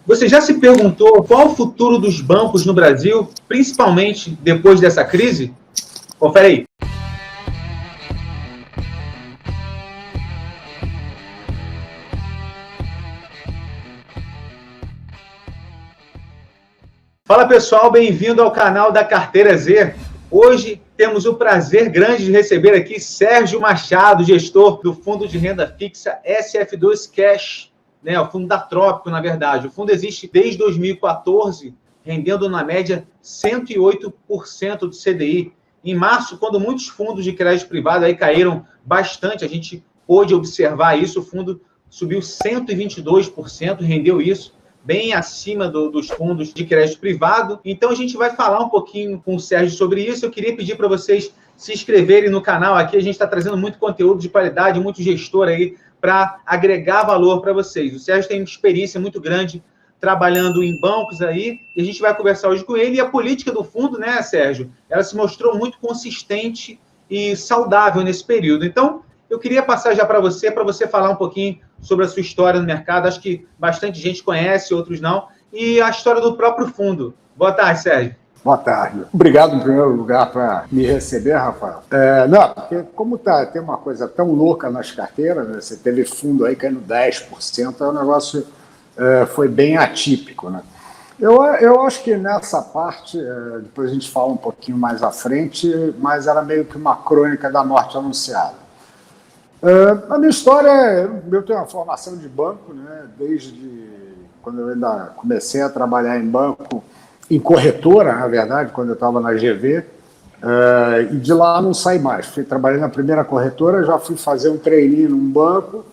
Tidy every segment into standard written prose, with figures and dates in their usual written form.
Você já se perguntou qual o futuro dos bancos no Brasil, principalmente depois dessa crise? Confere aí. Fala pessoal, bem-vindo ao canal da Carteira Z. Hoje temos o prazer grande de receber aqui Sérgio Machado, gestor do fundo de renda fixa SF2 Cash, né, o fundo da Trópico, na verdade. O fundo existe desde 2014, rendendo na média 108% do CDI. Em março, quando muitos fundos de crédito privado aí caíram bastante, a gente pôde observar isso, o fundo subiu 122%, rendeu isso, bem acima dos fundos de crédito privado. Então, a gente vai falar um pouquinho com o Sérgio sobre isso. Eu queria pedir para vocês se inscreverem no canal aqui. A gente está trazendo muito conteúdo de qualidade, muito gestor aí para agregar valor para vocês. O Sérgio tem uma experiência muito grande trabalhando em bancos aí, e a gente vai conversar hoje com ele. E a política do fundo, né, Sérgio, ela se mostrou muito consistente e saudável nesse período. Então, eu queria passar já para você falar um pouquinho sobre a sua história no mercado. Acho que bastante gente conhece, outros não. E a história do próprio fundo. Boa tarde, Sérgio. Boa tarde. Obrigado, em primeiro lugar, por me receber, Rafael. Não, porque como tem uma coisa tão louca nas carteiras, né? Você teve fundo aí caindo 10%, o negócio foi bem atípico, né? Eu acho que nessa parte, depois a gente fala um pouquinho mais à frente, mas era meio que uma crônica da morte anunciada. A minha história, eu tenho uma formação de banco, né, desde quando eu ainda comecei a trabalhar em banco, em corretora, na verdade, quando eu estava na GV, e de lá não saí mais. Trabalhei na primeira corretora, já fui fazer um trainee num banco,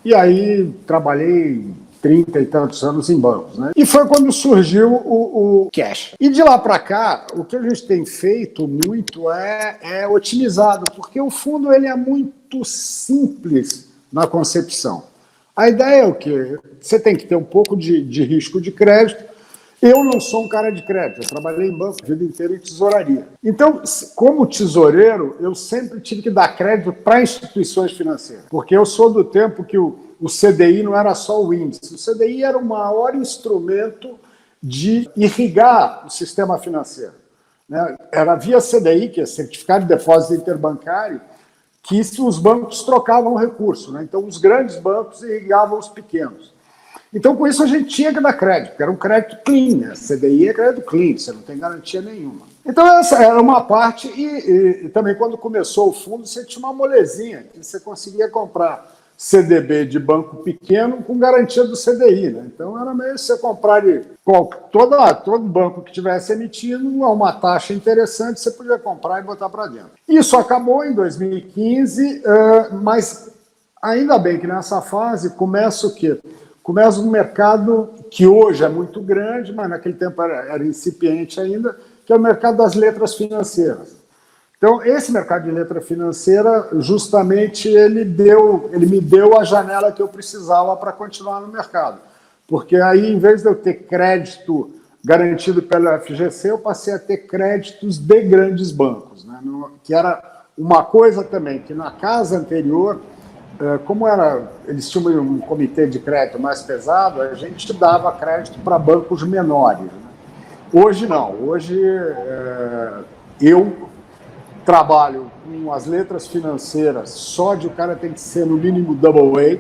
e aí trabalhei 30 e tantos anos em bancos, né? E foi quando surgiu o cash. E de lá para cá, o que a gente tem feito muito é otimizado, porque o fundo ele é muito simples na concepção. A ideia é o quê? Você tem que ter um pouco de risco de crédito. Eu não sou um cara de crédito, eu trabalhei em banco a vida inteira em tesouraria. Então, como tesoureiro, eu sempre tive que dar crédito para instituições financeiras, porque eu sou do tempo que o CDI não era só o índice, o CDI era o maior instrumento de irrigar o sistema financeiro, né? Era via CDI, que é Certificado de Depósito Interbancário, que os bancos trocavam recurso, né? Então, os grandes bancos irrigavam os pequenos. Então, com isso, a gente tinha que dar crédito, porque era um crédito clean, né? CDI é crédito clean, você não tem garantia nenhuma. Então, essa era uma parte, e também quando começou o fundo, você tinha uma molezinha, que você conseguia comprar CDB de banco pequeno com garantia do CDI, né? Então, era meio você comprar de todo banco que tivesse emitindo a uma taxa interessante, você podia comprar e botar para dentro. Isso acabou em 2015, mas ainda bem que nessa fase começa o quê? Começa um mercado que hoje é muito grande, mas naquele tempo era incipiente ainda, que é o mercado das letras financeiras. Então, esse mercado de letra financeira, justamente, ele me deu a janela que eu precisava para continuar no mercado. Porque aí, em vez de eu ter crédito garantido pela FGC, eu passei a ter créditos de grandes bancos, né? Que era uma coisa também, que na casa anterior, como eles tinham um comitê de crédito mais pesado, a gente dava crédito para bancos menores, né? Hoje não, hoje eu trabalho com as letras financeiras, só de o cara tem que ser no mínimo AA,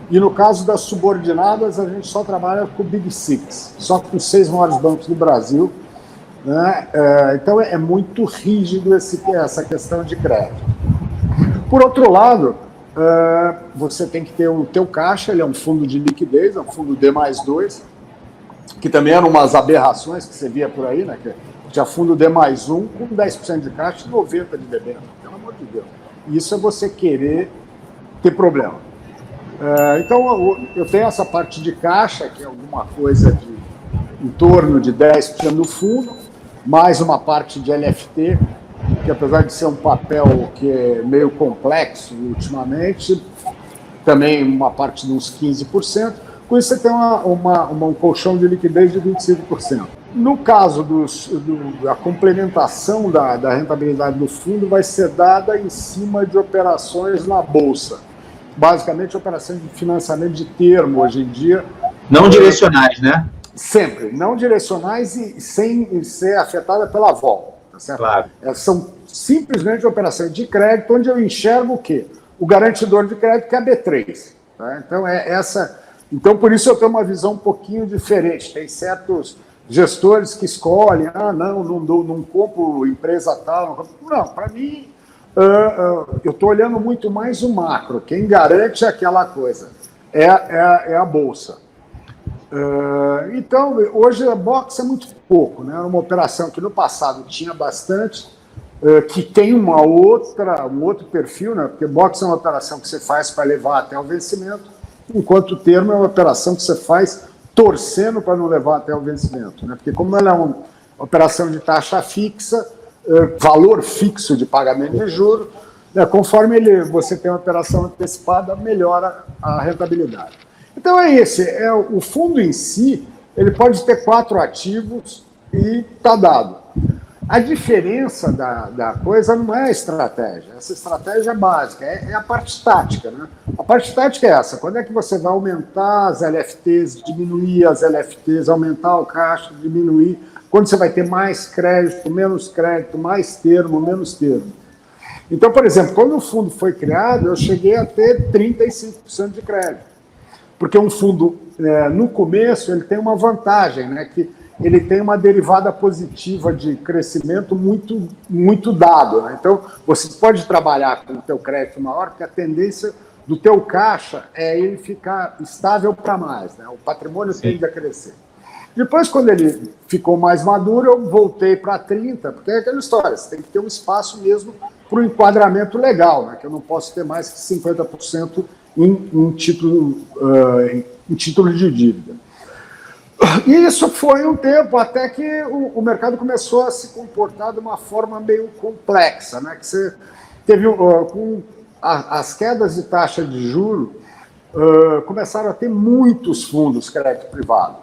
e no caso das subordinadas, a gente só trabalha com o Big Six, só com os 6 maiores bancos do Brasil, né? Então é muito rígido essa questão de crédito. Por outro lado, você tem que ter o teu caixa, ele é um fundo de liquidez, é um fundo D+2, que também eram umas aberrações que você via por aí, né? Que tinha fundo D+1 com 10% de caixa e 90% de debênture, pelo amor de Deus. Isso é você querer ter problema. Então, eu tenho essa parte de caixa, que é alguma coisa em torno de 10% do fundo, mais uma parte de LFT, que apesar de ser um papel que é meio complexo ultimamente, também uma parte de uns 15%, com isso você tem um colchão de liquidez de 25%. No caso da complementação da rentabilidade do fundo, vai ser dada em cima de operações na Bolsa. Basicamente, operações de financiamento de termo hoje em dia. Não direcionais, né? Sempre, não direcionais e sem ser afetada pela vol. Tá certo? Claro. São simplesmente operações de crédito onde eu enxergo o quê? O garantidor de crédito, que é a B3. Tá? Então, então, por isso eu tenho uma visão um pouquinho diferente. Tem certos gestores que escolhem, não compro empresa tal. Não, para mim, eu estou olhando muito mais o macro. Quem garante aquela coisa é a Bolsa. Então, hoje a box é muito pouco, né? É uma operação que no passado tinha bastante, que tem um outro perfil, né? Porque box é uma operação que você faz para levar até o vencimento, enquanto o termo é uma operação que você faz torcendo para não levar até o vencimento, né? Porque como ela é uma operação de taxa fixa, valor fixo de pagamento de juros, né? Conforme você tem uma operação antecipada, melhora a rentabilidade. Então o fundo em si, ele pode ter 4 ativos e está dado. A diferença da coisa não é a estratégia, essa estratégia é básica, é a parte tática, né? A parte tática é essa, quando é que você vai aumentar as LFTs, diminuir as LFTs, aumentar o caixa, diminuir, quando você vai ter mais crédito, mais termo, menos termo. Então, por exemplo, quando o fundo foi criado, eu cheguei a ter 35% de crédito. Porque um fundo, no começo, ele tem uma vantagem, né? Que ele tem uma derivada positiva de crescimento muito, muito dado, né? Então, você pode trabalhar com o teu crédito maior, porque a tendência do teu caixa é ele ficar estável para mais, né? O patrimônio tende a crescer. Depois, quando ele ficou mais maduro, eu voltei para 30%, porque é aquela história, você tem que ter um espaço mesmo para o enquadramento legal, né? Que eu não posso ter mais que 50% em título de dívida. E isso foi um tempo até que o mercado começou a se comportar de uma forma meio complexa, né? Que você teve com as quedas de taxa de juros, começaram a ter muitos fundos crédito privado.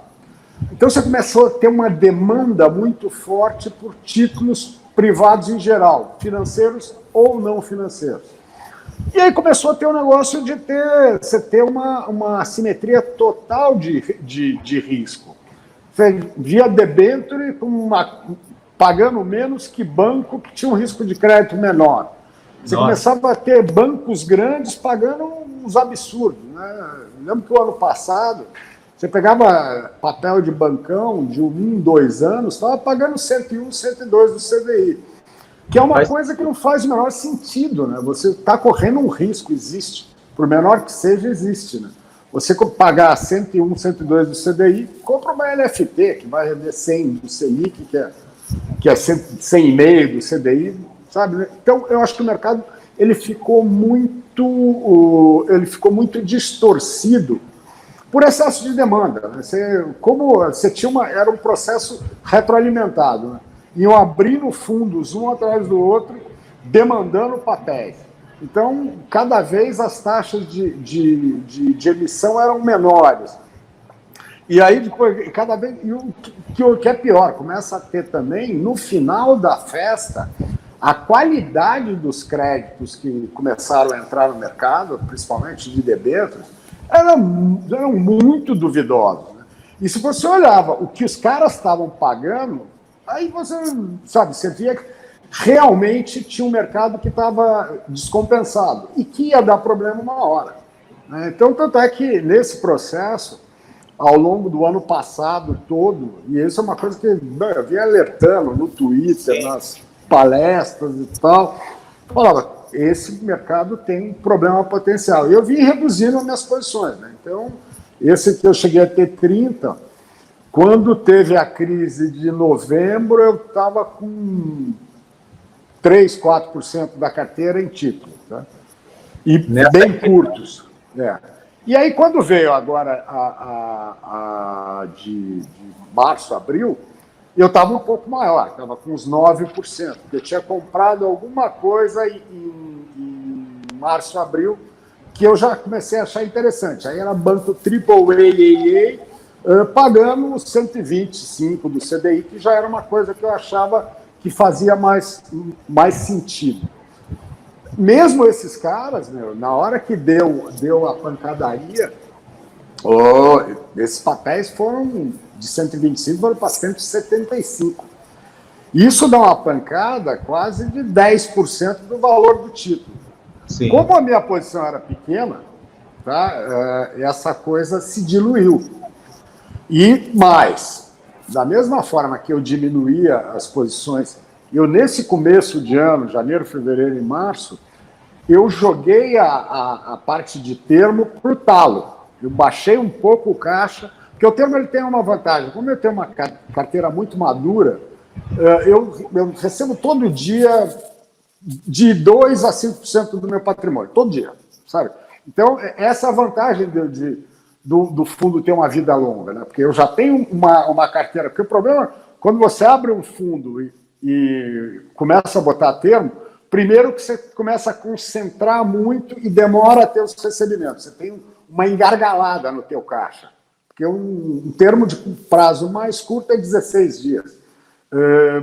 Então você começou a ter uma demanda muito forte por títulos privados em geral, financeiros ou não financeiros. E aí começou a ter um negócio de você ter uma assimetria total de risco. Você via debênture pagando menos que banco que tinha um risco de crédito menor. Você começava a ter bancos grandes pagando uns absurdos, né? Eu lembro que o ano passado, você pegava papel de bancão de 1, 2 anos, estava pagando 101, 102 do CDI. Que é uma coisa que não faz o menor sentido, né? Você está correndo um risco, existe. Por menor que seja, existe, né? Você pagar 101, 102 do CDI, compra uma LFT, que vai render 100 do Selic, que é 100,5 do CDI, sabe? Né? Então, eu acho que o mercado ele ficou muito distorcido por excesso de demanda. Né? Era um processo retroalimentado, né? Iam abrindo fundos um atrás do outro, demandando papéis. Então, cada vez as taxas de emissão eram menores. E aí, depois, cada vez. E o que é pior, começa a ter também, no final da festa, a qualidade dos créditos que começaram a entrar no mercado, principalmente de debêntures, eram muito duvidosos. Né? E se você olhava o que os caras estavam pagando, aí você via que realmente tinha um mercado que estava descompensado e que ia dar problema uma hora. Né? Então, tanto é que nesse processo, ao longo do ano passado todo, e isso é uma coisa que eu vinha alertando no Twitter, nas palestras e tal, falava, esse mercado tem problema potencial. E eu vim reduzindo as minhas posições. Né? Então, esse que eu cheguei a ter 30%, quando teve a crise de novembro, eu estava com 3%, 4% da carteira em títulos. Tá? E bem curtos. E aí, quando veio agora a de março, abril, eu estava um pouco maior, estava com uns 9%, porque eu tinha comprado alguma coisa em março, abril, que eu já comecei a achar interessante. Aí era banco AAA, pagando 125 do CDI, que já era uma coisa que eu achava que fazia mais sentido. Mesmo esses caras, na hora que deu a pancadaria, esses papéis foram de 125 foram para 175. Isso dá uma pancada quase de 10% do valor do título. Sim. Como a minha posição era pequena, tá, essa coisa se diluiu. E mais, da mesma forma que eu diminuía as posições, eu nesse começo de ano, janeiro, fevereiro e março, eu joguei a parte de termo para o talo. Eu baixei um pouco o caixa, porque o termo ele tem uma vantagem. Como eu tenho uma carteira muito madura, eu recebo todo dia de 2% a 5% do meu patrimônio, todo dia, sabe? Então, essa é a vantagem do fundo ter uma vida longa, né? Porque eu já tenho uma carteira. Porque o problema, quando você abre um fundo e começa a botar termo, primeiro que você começa a concentrar muito e demora a ter os recebimentos. Você tem uma engargalada no teu caixa. Porque um termo de prazo mais curto é 16 dias.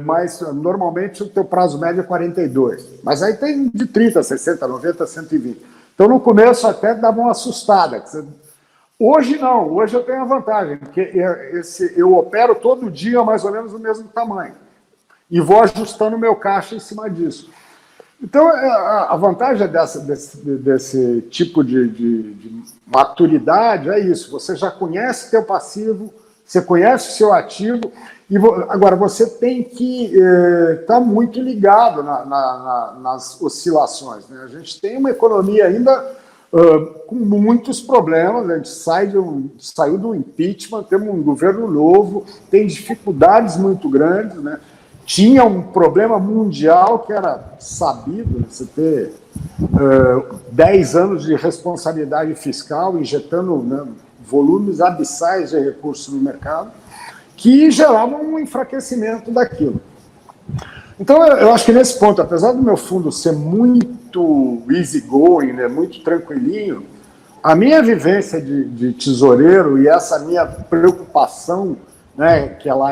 Mas normalmente o teu prazo médio é 42. Mas aí tem de 30, 60, 90, 120. Então no começo até dava uma assustada. Hoje não, hoje eu tenho a vantagem, porque eu opero todo dia mais ou menos do mesmo tamanho. E vou ajustando o meu caixa em cima disso. Então, a vantagem desse tipo de maturidade é isso. Você já conhece o seu passivo, você conhece o seu ativo, e agora você tem que estar muito ligado nas oscilações, né? A gente tem uma economia ainda com muitos problemas, a gente saiu do impeachment, temos um governo novo, tem dificuldades muito grandes, né? Tinha um problema mundial que era sabido, né? Você ter 10 anos de responsabilidade fiscal, injetando, né, volumes abissais de recursos no mercado, que geravam um enfraquecimento daquilo. Então, eu acho que nesse ponto, apesar do meu fundo ser muito easygoing, né, muito tranquilinho, a minha vivência de tesoureiro e essa minha preocupação, né, que ela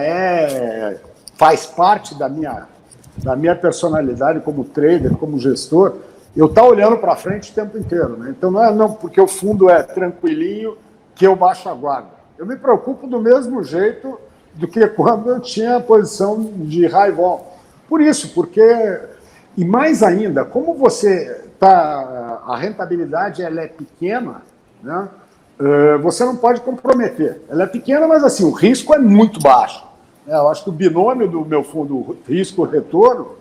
faz parte da minha personalidade como trader, como gestor, eu estou olhando para frente o tempo inteiro, né? Então não é porque o fundo é tranquilinho que eu baixo a guarda. Eu me preocupo do mesmo jeito do que quando eu tinha a posição de high vol. Por isso, e mais ainda, como a rentabilidade ela é pequena, né? Você não pode comprometer. Ela é pequena, mas assim, o risco é muito baixo. Eu acho que o binômio do meu fundo risco-retorno,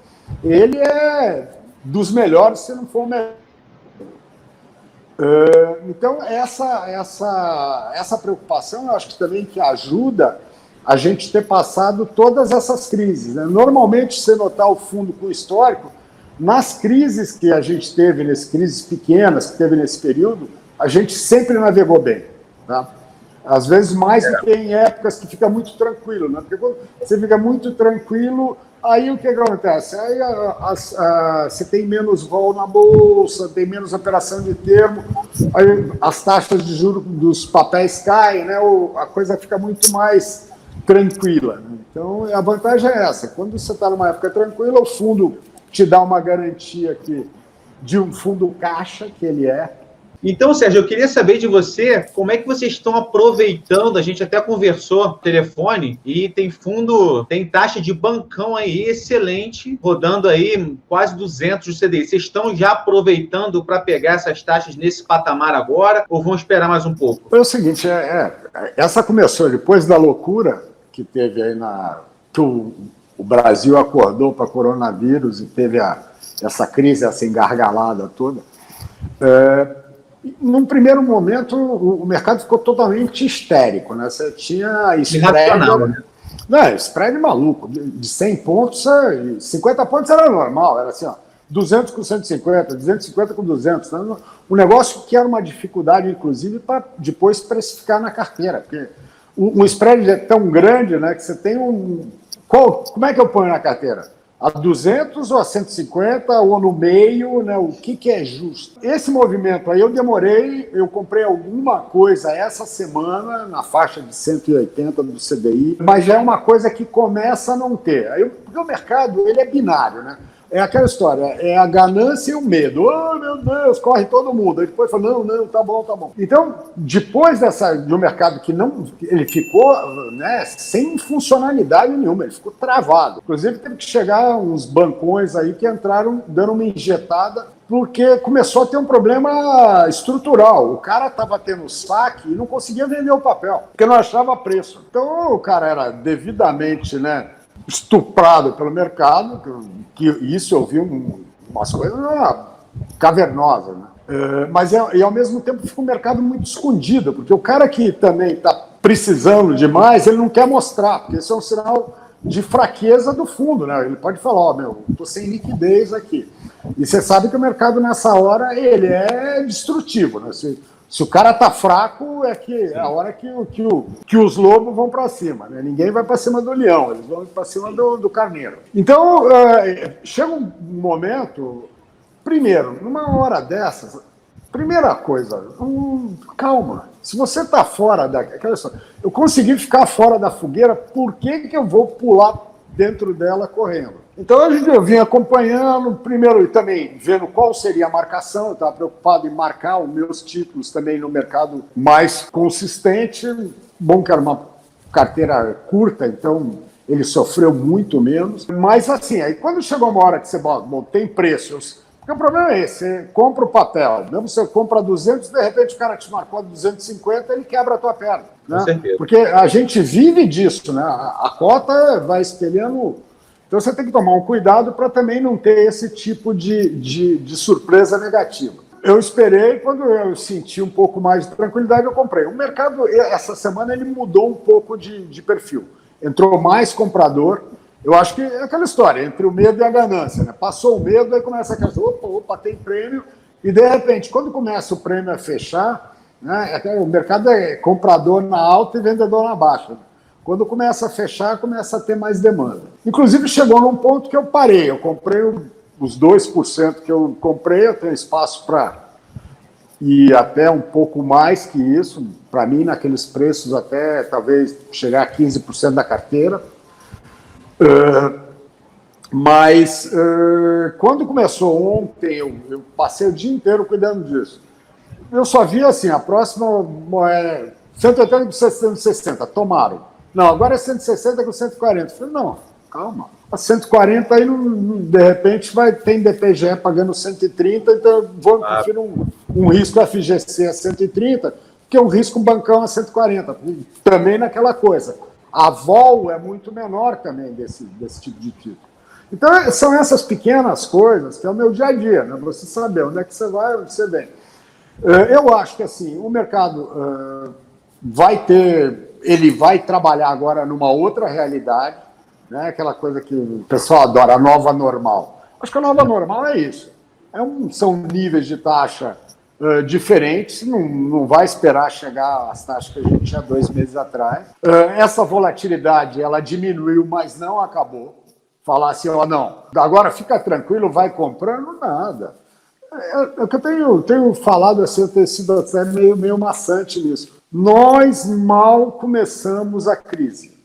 ele é dos melhores, se não for o melhor. Então, essa preocupação, eu acho que também que ajuda a gente ter passado todas essas crises, né? Normalmente, se notar o fundo com o histórico, nas crises que a gente teve, nas crises pequenas que teve nesse período, a gente sempre navegou bem, tá? Às vezes mais do que em épocas que fica muito tranquilo, né? Porque quando você fica muito tranquilo, aí o que acontece? Aí você tem menos vol na bolsa, tem menos operação de termo, aí as taxas de juros dos papéis caem, né? A coisa fica muito mais tranquila, né? Então, a vantagem é essa. Quando você está numa época tranquila, o fundo te dá uma garantia aqui de um fundo caixa, que ele é. Então, Sérgio, eu queria saber de você como é que vocês estão aproveitando, a gente até conversou no telefone, e tem taxa de bancão aí excelente, rodando aí quase 200 do CDI. Vocês estão já aproveitando para pegar essas taxas nesse patamar agora, ou vão esperar mais um pouco? É o seguinte, essa começou depois da loucura que teve aí que o Brasil acordou para coronavírus e teve essa crise, essa engargalada toda. Num primeiro momento, o mercado ficou totalmente histérico, né? Você tinha spread, né? Não, spread maluco, de 100 pontos, 50 pontos era normal, era assim, ó, 200 com 150, 250 com 200, né? Um negócio que era uma dificuldade, inclusive, para depois precificar na carteira, porque um spread é tão grande, né, que você tem como é que eu ponho na carteira? A 200 ou a 150 ou no meio, né? O que é justo? Esse movimento aí eu comprei alguma coisa essa semana na faixa de 180 do CDI, mas já é uma coisa que começa a não ter. Porque o mercado ele é binário, né? É aquela história, é a ganância e o medo. Oh, meu Deus, corre todo mundo. Aí depois fala, não, tá bom, tá bom. Então, depois de um mercado que não, ele ficou, né, sem funcionalidade nenhuma, ele ficou travado. Inclusive, teve que chegar uns bancões aí que entraram dando uma injetada, porque começou a ter um problema estrutural. O cara estava tendo saque e não conseguia vender o papel, porque não achava preço. Então, o cara era devidamente, né, estuprado pelo mercado, que isso eu vi umas coisas cavernosas, né? Mas e ao mesmo tempo fica um mercado muito escondido, porque o cara que também está precisando demais, ele não quer mostrar, porque isso é um sinal de fraqueza do fundo, né? Ele pode falar, ó, meu, estou sem liquidez aqui. E você sabe que o mercado nessa hora ele é destrutivo, né? Se o cara tá fraco, é a hora que os lobos vão para cima, né? Ninguém vai para cima do leão, eles vão para cima do carneiro. Então, chega um momento, primeiro, numa hora dessas, primeira coisa, calma. Se você tá fora daquela história, eu consegui ficar fora da fogueira, por que eu vou pular dentro dela correndo? Então eu vim acompanhando, primeiro e também vendo qual seria a marcação, eu estava preocupado em marcar os meus títulos também no mercado mais consistente. Bom que era uma carteira curta, então ele sofreu muito menos. Mas assim, aí quando chegou uma hora que você bom, tem preços, porque o problema é esse, você compra o papel, mesmo se você compra 200, de repente o cara te marcou 250, ele quebra a tua perna. Né? Com certeza. Porque a gente vive disso, né? A cota vai espelhando. Então você tem que tomar um cuidado para também não ter esse tipo de surpresa negativa. Eu esperei, quando eu senti um pouco mais de tranquilidade, eu comprei. O mercado, essa semana, ele mudou um pouco de perfil. Entrou mais comprador. Eu acho que é aquela história, entre o medo e a ganância. Né? Passou o medo, aí começa a dizer, opa, tem prêmio. E, de repente, quando começa o prêmio a fechar, né, o mercado é comprador na alta e vendedor na baixa. Quando começa a fechar, começa a ter mais demanda. Inclusive, chegou num ponto que eu parei. Eu comprei os 2% que eu comprei, eu tenho espaço para ir até um pouco mais que isso. Para mim, naqueles preços, até talvez chegar a 15% da carteira. Mas quando começou ontem, eu passei o dia inteiro cuidando disso. Eu só vi assim, a próxima é 180 por 160, tomaram. Não, agora é 160 com 140. Eu falei, não, calma. A 140 aí, de repente, tem DPGE pagando 130, então eu vou preferir um risco FGC a 130, que um risco bancão a 140. Também naquela coisa. A vol é muito menor também desse tipo de título. Então, são essas pequenas coisas que é o meu dia a dia, né? Você saber onde é que você vai, onde você vem. Eu acho que assim, o mercado ele vai trabalhar agora numa outra realidade, né? Aquela coisa que o pessoal adora, a nova normal. Acho que a nova normal é isso. São níveis de taxa diferentes, não vai esperar chegar às taxas que a gente tinha 2 meses atrás. Essa volatilidade, ela diminuiu, mas não acabou. Falar assim, não, agora fica tranquilo, vai comprando, nada. É o que eu tenho falado, assim, eu tenho sido até meio maçante nisso. Nós mal começamos a crise.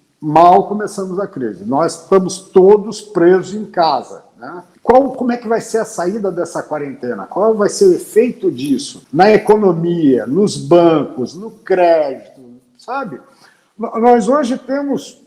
Nós estamos todos presos em casa. Né? Como é que vai ser a saída dessa quarentena? Qual vai ser o efeito disso? Na economia, nos bancos, no crédito, sabe? Nós hoje temos...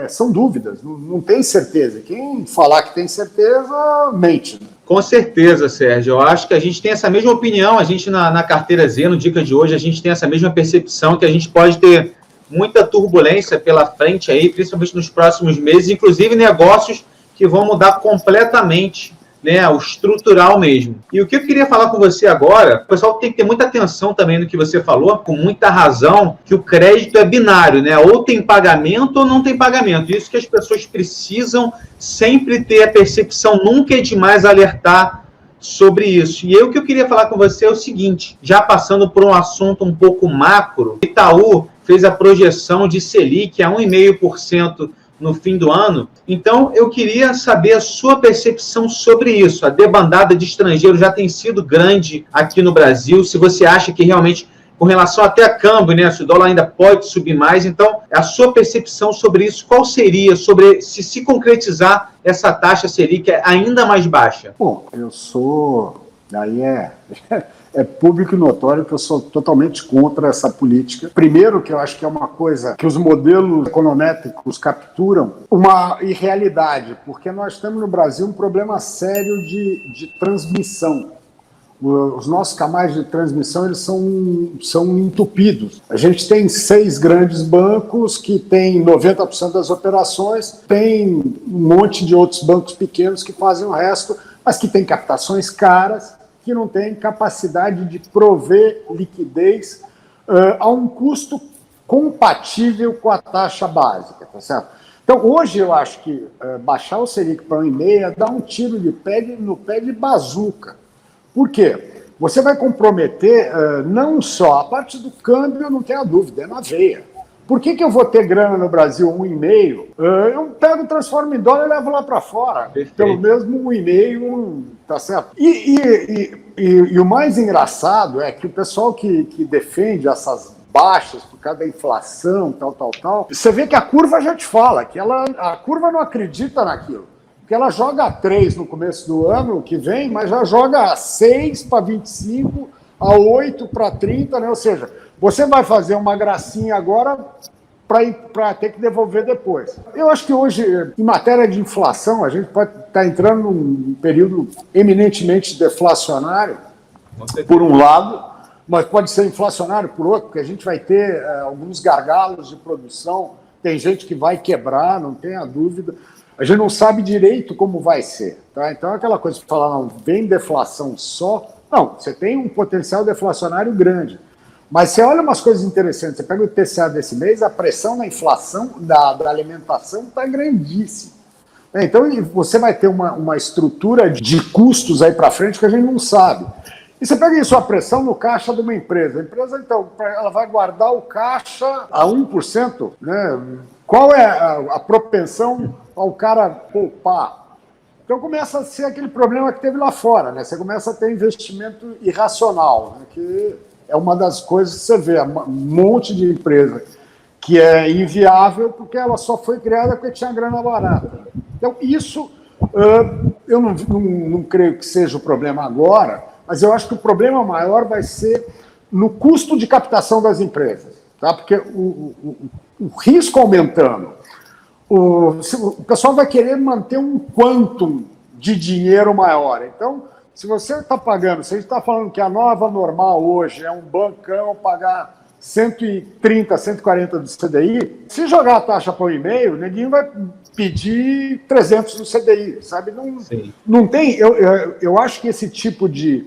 são dúvidas, não tem certeza. Quem falar que tem certeza, mente. Com certeza, Sérgio. Eu acho que a gente tem essa mesma opinião. A gente, na Carteira Z, no Dica de hoje, a gente tem essa mesma percepção que a gente pode ter muita turbulência pela frente aí, principalmente nos próximos meses, inclusive negócios que vão mudar completamente, né, o estrutural mesmo. E o que eu queria falar com você agora, o pessoal tem que ter muita atenção também no que você falou, com muita razão, que o crédito é binário, né? Ou tem pagamento ou não tem pagamento. Isso que as pessoas precisam sempre ter a percepção, nunca é demais alertar sobre isso. E o que eu queria falar com você é o seguinte, já passando por um assunto um pouco macro, Itaú fez a projeção de Selic a 1,5% no fim do ano. Então, eu queria saber a sua percepção sobre isso. A debandada de estrangeiros já tem sido grande aqui no Brasil. Se você acha que realmente com relação até a câmbio, né? Se o dólar ainda pode subir mais. Então, a sua percepção sobre isso, qual seria? Sobre se concretizar essa taxa Selic ainda mais baixa? Bom, eu sou... Aí é público e notório que eu sou totalmente contra essa política. Primeiro, que eu acho que é uma coisa que os modelos econométricos capturam uma irrealidade, porque nós temos no Brasil um problema sério de transmissão. Os nossos canais de transmissão eles são entupidos. A gente tem 6 grandes bancos que têm 90% das operações, tem um monte de outros bancos pequenos que fazem o resto, mas que têm captações caras, que não têm capacidade de prover liquidez a um custo compatível com a taxa básica, tá certo? Então, hoje eu acho que baixar o Selic para 1,5 é dar um tiro no pé de bazuca. Por quê? Você vai comprometer não só a parte do câmbio, não tenha dúvida, é na veia. Por que eu vou ter grana no Brasil 1,5? Eu pego, transformo em dólar e levo lá para fora. Perfeito. Pelo mesmo 1,5, tá certo? E o mais engraçado é que o pessoal que defende essas baixas por causa da inflação, tal, você vê que a curva já te fala, que a curva não acredita naquilo. Porque ela joga a 3 no começo do ano que vem, mas já joga a 6 para 25, a 8 para 30, né? Ou seja, você vai fazer uma gracinha agora para ter que devolver depois. Eu acho que hoje, em matéria de inflação, a gente pode estar entrando num período eminentemente deflacionário, por um lado, mas pode ser inflacionário por outro, porque a gente vai ter alguns gargalos de produção, tem gente que vai quebrar, não tenha dúvida. A gente não sabe direito como vai ser. Tá? Então, aquela coisa de falar, não, vem deflação só. Não, você tem um potencial deflacionário grande. Mas você olha umas coisas interessantes. Você pega o IPCA desse mês, a pressão na inflação da alimentação está grandíssima. Então, você vai ter uma estrutura de custos aí para frente que a gente não sabe. E você pega isso, a pressão no caixa de uma empresa. A empresa, então, ela vai guardar o caixa a 1%, né? Qual é a propensão ao cara poupar? Então começa a ser aquele problema que teve lá fora, né? Você começa a ter investimento irracional, né? Que é uma das coisas que você vê, um monte de empresa que é inviável porque ela só foi criada porque tinha grana barata. Então isso, eu não creio que seja o problema agora, mas eu acho que o problema maior vai ser no custo de captação das empresas, tá? Porque o risco aumentando, o pessoal vai querer manter um quantum de dinheiro maior. Então, se você está pagando, se a gente está falando que a nova normal hoje é um bancão pagar 130, 140 do CDI, se jogar a taxa para 1,5, ninguém vai pedir 300 do CDI, sabe? Não tem. Eu acho que esse tipo de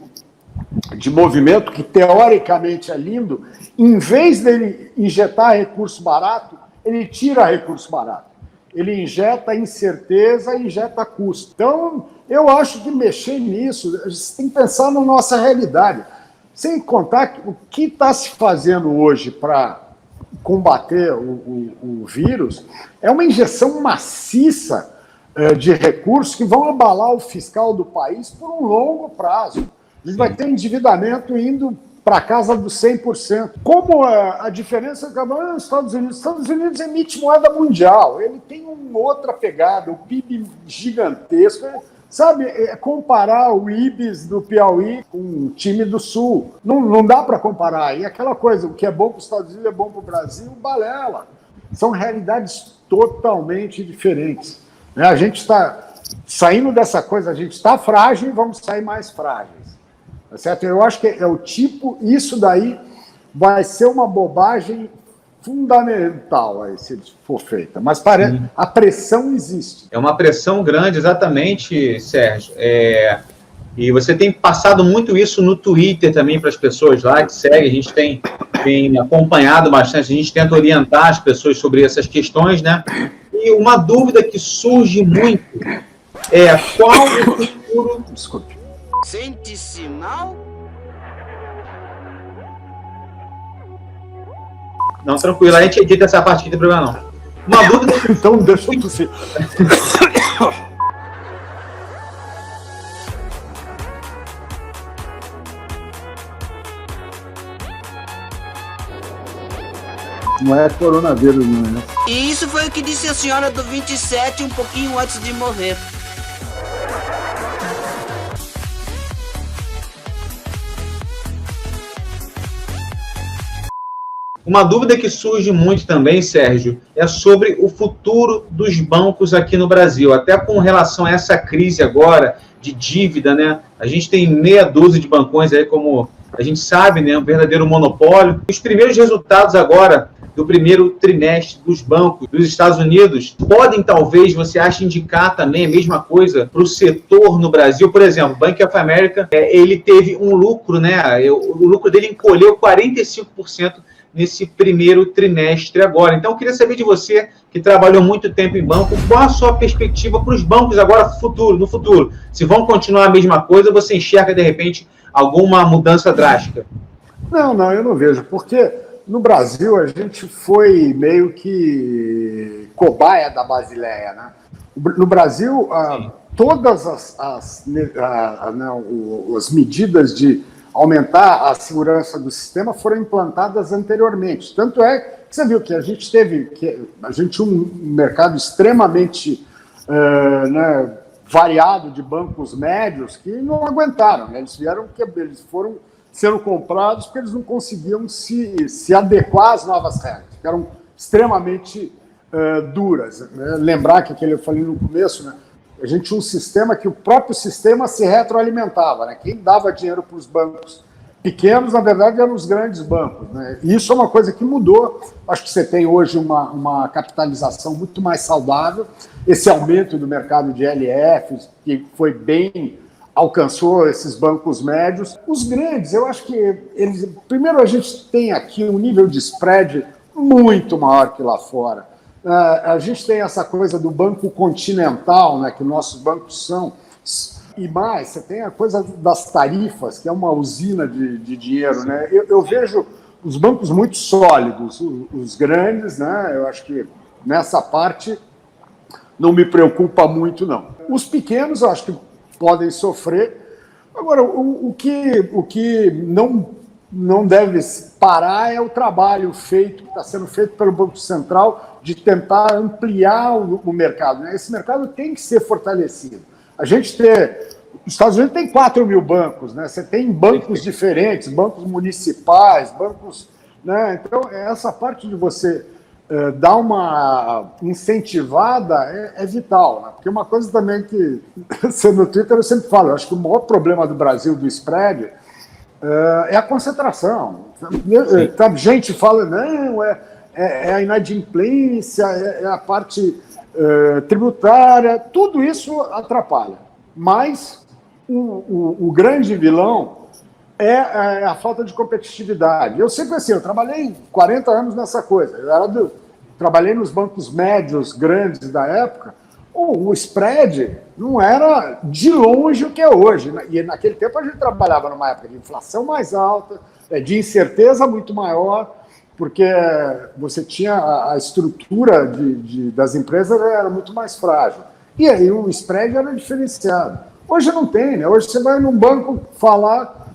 movimento, que teoricamente é lindo, em vez dele injetar recurso barato, ele tira recurso barato. Ele injeta incerteza e injeta custo. Então, eu acho que mexer nisso, a gente tem que pensar na nossa realidade. Sem contar que o que está se fazendo hoje para combater o vírus é uma injeção maciça de recursos que vão abalar o fiscal do país por um longo prazo. A gente vai ter endividamento indo para casa dos 100%. Como a diferença é os Estados Unidos. Os Estados Unidos emite moeda mundial. Ele tem uma outra pegada, o PIB gigantesco. Sabe, comparar o IBES do Piauí com o time do Sul. Não dá para comparar. E aquela coisa, o que é bom para os Estados Unidos é bom para o Brasil, balela. São realidades totalmente diferentes. A gente está saindo dessa coisa, a gente está frágil e vamos sair mais frágeis. Tá certo? Eu acho que é o tipo, isso daí vai ser uma bobagem fundamental aí, se for feita. Mas a pressão existe. É uma pressão grande, exatamente, Sérgio. E você tem passado muito isso no Twitter também para as pessoas lá que seguem. A gente tem acompanhado bastante, a gente tenta orientar as pessoas sobre essas questões, né? E uma dúvida que surge muito é qual o futuro... Desculpe. Sente sinal? Não, tranquilo, a gente edita essa parte aqui, não tem problema não. Uma dúvida... Então deixa eu tossir. Não é coronavírus, não é? E isso foi o que disse a senhora do 27 um pouquinho antes de morrer. Uma dúvida que surge muito também, Sérgio, é sobre o futuro dos bancos aqui no Brasil, até com relação a essa crise agora de dívida, né? A gente tem meia dúzia de bancões aí, como a gente sabe, né? Um verdadeiro monopólio. Os primeiros resultados agora do primeiro trimestre dos bancos dos Estados Unidos podem, talvez, você acha, indicar também a mesma coisa para o setor no Brasil. Por exemplo, o Bank of America, ele teve um lucro, né? O lucro dele encolheu 45% nesse primeiro trimestre agora. Então, eu queria saber de você, que trabalhou muito tempo em banco, qual a sua perspectiva para os bancos agora no futuro? Se vão continuar a mesma coisa, você enxerga, de repente, alguma mudança drástica? Não, eu não vejo, porque no Brasil a gente foi meio que cobaia da Basileia, né? No Brasil, todas as medidas de aumentar a segurança do sistema foram implantadas anteriormente. Tanto é que você viu que a gente tinha um mercado extremamente variado de bancos médios que não aguentaram, né? Eles foram sendo comprados porque eles não conseguiam se adequar às novas regras, que eram extremamente duras. Né? Lembrar que eu falei no começo, né? A gente tinha um sistema que o próprio sistema se retroalimentava, né? Quem dava dinheiro para os bancos pequenos, na verdade, eram os grandes bancos, né? E isso é uma coisa que mudou. Acho que você tem hoje uma capitalização muito mais saudável. Esse aumento do mercado de LFs, que foi bem, alcançou esses bancos médios. Os grandes, eu acho que eles... Primeiro, a gente tem aqui um nível de spread muito maior que lá fora. A gente tem essa coisa do banco continental, né, que nossos bancos são, e mais, você tem a coisa das tarifas, que é uma usina de dinheiro. Né? Eu vejo os bancos muito sólidos, os grandes, né, eu acho que nessa parte não me preocupa muito, não. Os pequenos, eu acho que podem sofrer. Agora, o que não deve parar é o trabalho que está sendo feito pelo Banco Central de tentar ampliar o mercado. Né? Esse mercado tem que ser fortalecido. Os Estados Unidos tem 4 mil bancos, né? Você tem bancos diferentes, bancos municipais, bancos... Né? Então, essa parte de você dar uma incentivada é vital. Né? Porque uma coisa também que no Twitter eu sempre falo, eu acho que o maior problema do Brasil, do spread, é a concentração. Gente fala, não, é a inadimplência, é a parte tributária, tudo isso atrapalha. Mas o grande vilão é a falta de competitividade. Eu sempre assim, eu trabalhei 40 anos nessa coisa. Trabalhei nos bancos médios, grandes da época. O spread não era de longe o que é hoje. E naquele tempo a gente trabalhava numa época de inflação mais alta, de incerteza muito maior, porque você tinha a estrutura das empresas era muito mais frágil. E aí o spread era diferenciado. Hoje não tem, né? Hoje você vai num banco falar,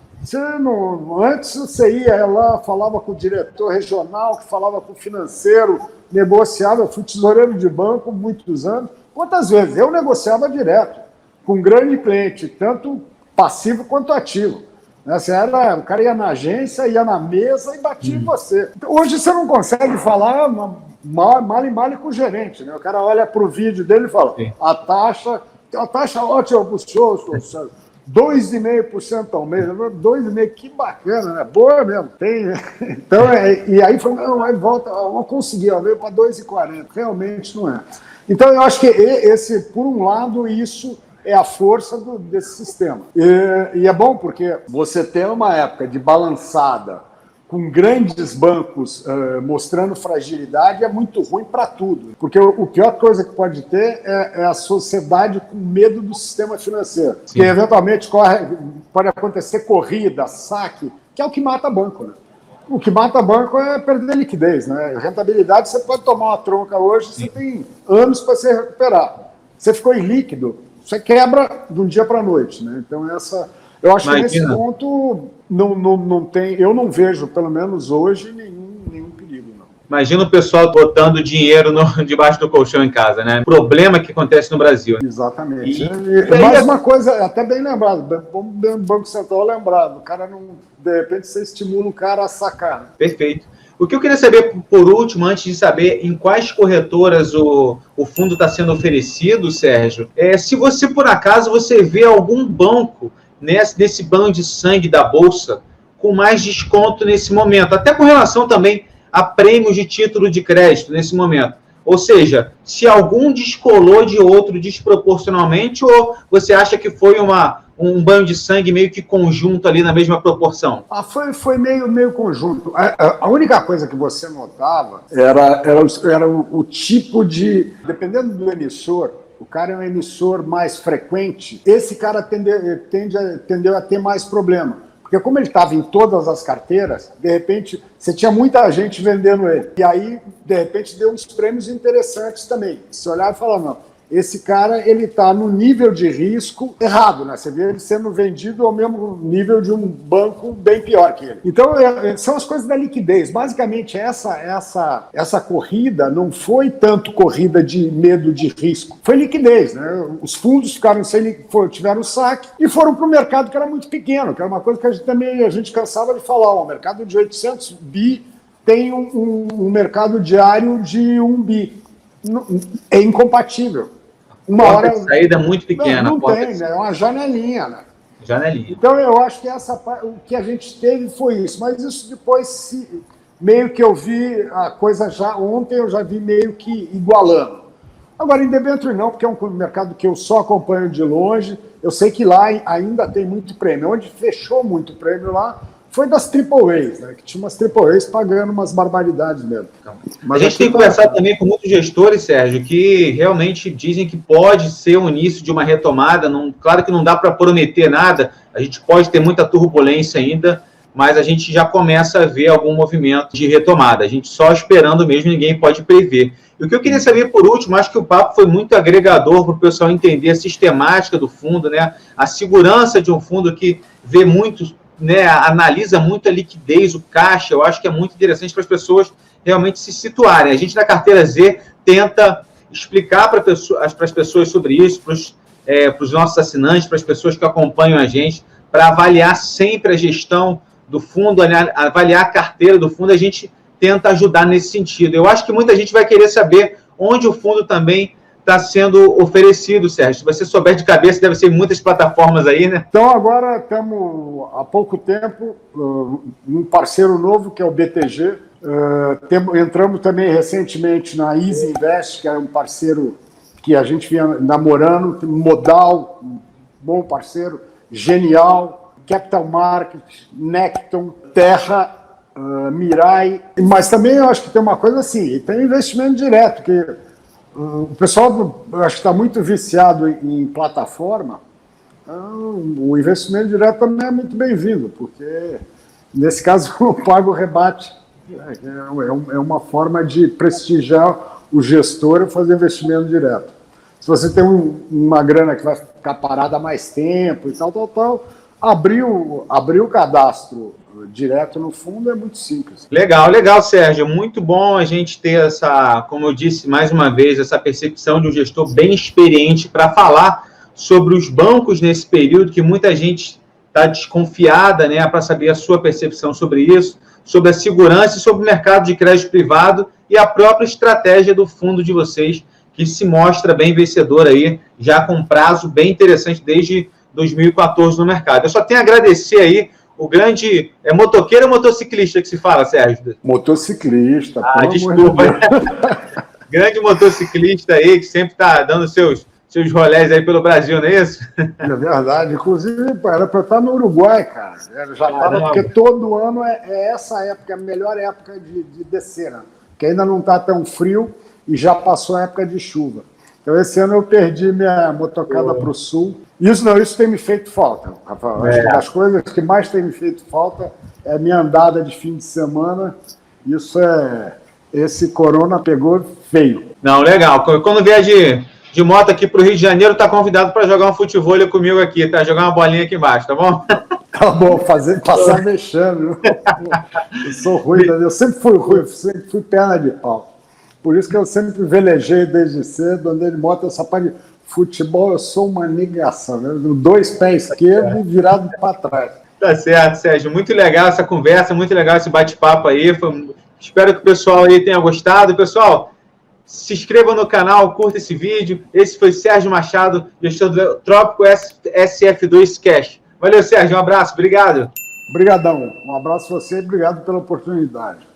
antes você ia lá, falava com o diretor regional, que falava com o financeiro, negociava. Eu fui tesoureiro de banco muitos anos. Quantas vezes? Eu negociava direto com um grande cliente, tanto passivo quanto ativo. O cara ia na agência, ia na mesa e batia em você. Hoje você não consegue falar mal com o gerente. Né? O cara olha para o vídeo dele e fala, a taxa ótima para o senhor, 2,5% ao mês. 2,5%, que bacana, né? Boa mesmo. Tem. Então, e aí falou, não, aí volta, vamos conseguir, veio para 2,40%. Realmente não é. Então, eu acho que por um lado, isso é a força desse sistema. E é bom porque você tem uma época de balançada com grandes bancos mostrando fragilidade é muito ruim para tudo. Porque a pior coisa que pode ter é a sociedade com medo do sistema financeiro. Sim. Que eventualmente pode acontecer corrida, saque, que é o que mata banco. Né? O que mata banco é perder liquidez. Né? Rentabilidade, você pode tomar uma tronca hoje, você tem anos para se recuperar. Você ficou ilíquido, você quebra de um dia para a noite. Né? Então, eu acho que nesse ponto não tem, eu não vejo, pelo menos hoje, nenhum perigo. Não. Imagina o pessoal botando dinheiro debaixo do colchão em casa, né? Problema que acontece no Brasil. Exatamente. E mais uma coisa, até bem lembrado, o Banco Central lembrado, o cara não, de repente você estimula o cara a sacar. Perfeito. O que eu queria saber, por último, antes de saber em quais corretoras o fundo está sendo oferecido, Sérgio, se você, por acaso, você vê algum banco nesse banco de sangue da Bolsa com mais desconto nesse momento, até com relação também a prêmios de título de crédito nesse momento. Ou seja, se algum descolou de outro desproporcionalmente, ou você acha que foi um banho de sangue meio que conjunto ali na mesma proporção? Foi meio conjunto. A única coisa que você notava era o tipo de... Dependendo do emissor, o cara é um emissor mais frequente, esse cara tendeu a ter mais problema. Porque como ele estava em todas as carteiras, de repente, você tinha muita gente vendendo ele. E aí, de repente, deu uns prêmios interessantes também. Você olhar e falar, não, esse cara ele está no nível de risco errado, né? Você vê ele sendo vendido ao mesmo nível de um banco bem pior que ele. Então, são as coisas da liquidez. Basicamente, essa corrida não foi tanto corrida de medo de risco, foi liquidez, né? Os fundos tiveram saque e foram para o mercado que era muito pequeno, que era uma coisa que a gente cansava de falar. O mercado de 800 bi tem um mercado diário de 1 bi. É incompatível. Uma hora de saída muito pequena. Não tem, né? É uma janelinha, né? Janelinha. Então eu acho que o que a gente teve foi isso. Mas isso depois, meio que eu vi a coisa já... Ontem eu já vi meio que igualando. Agora, em debênture não, porque é um mercado que eu só acompanho de longe. Eu sei que lá ainda tem muito prêmio. Onde fechou muito prêmio lá foi das AAAs, né? Que tinha umas AAAs pagando umas barbaridades mesmo. Mas a gente tem conversado também com muitos gestores, Sérgio, que realmente dizem que pode ser o início de uma retomada. Claro que não dá para prometer nada, a gente pode ter muita turbulência ainda, mas a gente já começa a ver algum movimento de retomada. A gente só esperando mesmo, ninguém pode prever. E o que eu queria saber, por último, acho que o papo foi muito agregador para o pessoal entender a sistemática do fundo, né? A segurança de um fundo que vê muito... Né, analisa muito a liquidez, o caixa. Eu acho que é muito interessante para as pessoas realmente se situarem. A gente, na Carteira Z, tenta explicar para as pessoas sobre isso, para os nossos assinantes, para as pessoas que acompanham a gente, para avaliar sempre a gestão do fundo, avaliar a carteira do fundo. A gente tenta ajudar nesse sentido. Eu acho que muita gente vai querer saber onde o fundo também está sendo oferecido, Sérgio. Se você souber de cabeça, deve ser muitas plataformas aí, né? Então, agora estamos, há pouco tempo, um parceiro novo, que é o BTG. Entramos também recentemente na Easy Invest, que é um parceiro que a gente vinha namorando, Modal, um bom parceiro, Genial, Capital Markets, Necton, Terra, Mirai. Mas também eu acho que tem uma coisa assim, tem investimento direto, que o pessoal, eu acho que está muito viciado em plataforma. O investimento direto também é muito bem-vindo, porque, nesse caso, eu pago o rebate. É uma forma de prestigiar o gestor e fazer investimento direto. Se você tem uma grana que vai ficar parada há mais tempo e tal, abrir o cadastro direto no fundo é muito simples. Legal, Sérgio. Muito bom a gente ter essa, como eu disse mais uma vez, essa percepção de um gestor bem experiente para falar sobre os bancos nesse período, que muita gente está desconfiada, né, para saber a sua percepção sobre isso, sobre a segurança e sobre o mercado de crédito privado e a própria estratégia do fundo de vocês, que se mostra bem vencedor aí, já com prazo bem interessante desde 2014 no mercado. Eu só tenho a agradecer aí o grande... É motoqueiro ou motociclista que se fala, Sérgio? Motociclista. Desculpa. Grande motociclista aí, que sempre está dando seus rolés aí pelo Brasil, não é isso? É verdade. Inclusive, era para eu estar no Uruguai, cara. Já estava, porque todo ano é essa época, a melhor época de descer, né? Que ainda não está tão frio e já passou a época de chuva. Então, esse ano eu perdi minha motocada para o sul. Isso tem me feito falta, Rafael. Acho que das coisas que mais tem me feito falta é a minha andada de fim de semana. Esse corona pegou feio. Não, legal. Quando vier de moto aqui para o Rio de Janeiro, tá convidado para jogar um futevôlei comigo aqui, tá? Jogar uma bolinha aqui embaixo, tá bom? Tá bom, passar mexendo. Eu sou ruim, eu sempre fui ruim, sempre fui perna de pau. Por isso que eu sempre velejei desde cedo, andei de moto, essa parte de futebol, eu sou uma negação, né? 2 pés esquerdo e virado para trás. Tá certo, Sérgio. Muito legal essa conversa, muito legal esse bate-papo aí. Espero que o pessoal aí tenha gostado. Pessoal, se inscreva no canal, curta esse vídeo. Esse foi Sérgio Machado, gestor do Trópico SF2 Cash. Valeu, Sérgio. Um abraço. Obrigado. Obrigadão. Um abraço a você e obrigado pela oportunidade.